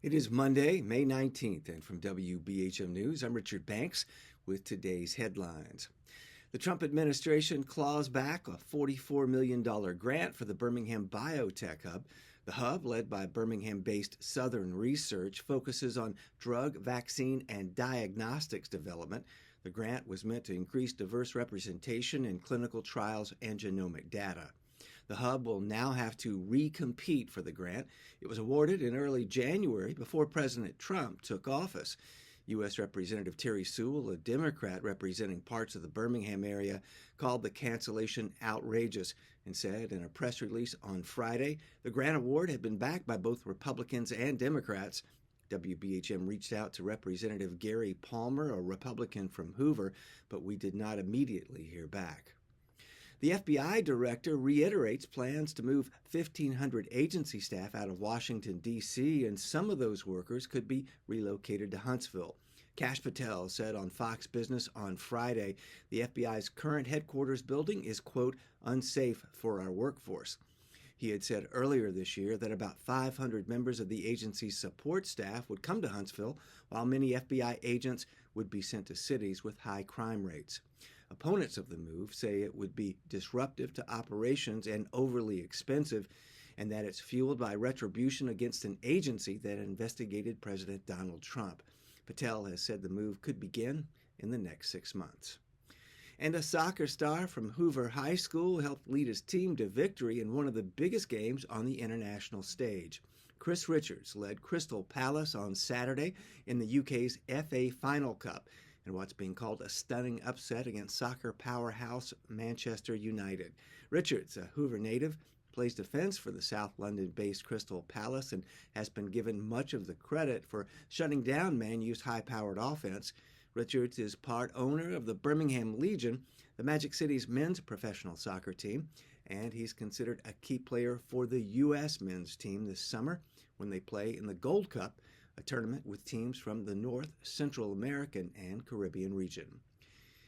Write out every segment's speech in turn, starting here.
It is Monday, May 19th, and from WBHM News, I'm Richard Banks with today's headlines. The Trump administration claws back a $44 million grant for the Birmingham Biotech Hub. The hub, led by Birmingham-based Southern Research, focuses on drug, vaccine, and diagnostics development. The grant was meant to increase diverse representation in clinical trials and genomic data. The hub will now have to recompete for the grant. It was awarded in early January before President Trump took office. U.S. Representative Terry Sewell, a Democrat representing parts of the Birmingham area, called the cancellation outrageous and said in a press release on Friday the grant award had been backed by both Republicans and Democrats. WBHM reached out to Representative Gary Palmer, a Republican from Hoover, but we did not immediately hear back. The FBI director reiterates plans to move 1,500 agency staff out of Washington, D.C., and some of those workers could be relocated to Huntsville. Kash Patel said on Fox Business on Friday the FBI's current headquarters building is, quote, unsafe for our workforce. He had said earlier this year that about 500 members of the agency's support staff would come to Huntsville, while many FBI agents would be sent to cities with high crime rates. Opponents of the move say it would be disruptive to operations and overly expensive, and that it's fueled by retribution against an agency that investigated President Donald Trump. Patel has said the move could begin in the next 6 months. And a soccer star from Hoover High School helped lead his team to victory in one of the biggest games on the international stage. Chris Richards led Crystal Palace on Saturday in the UK's FA Final Cup, and what's being called a stunning upset against soccer powerhouse Manchester United. Richards, a Hoover native, plays defense for the South London-based Crystal Palace and has been given much of the credit for shutting down Man U's high-powered offense. Richards is part owner of the Birmingham Legion, the Magic City's men's professional soccer team, and he's considered a key player for the U.S. men's team this summer when they play in the Gold Cup, a tournament with teams from the North, Central American, and Caribbean region.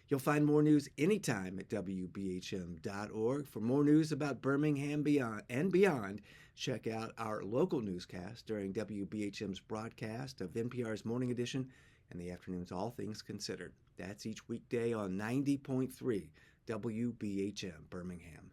You'll find more news anytime at WBHM.org. For more news about Birmingham and beyond, check out our local newscast during WBHM's broadcast of NPR's Morning Edition and the afternoon's All Things Considered. That's each weekday on 90.3 WBHM Birmingham.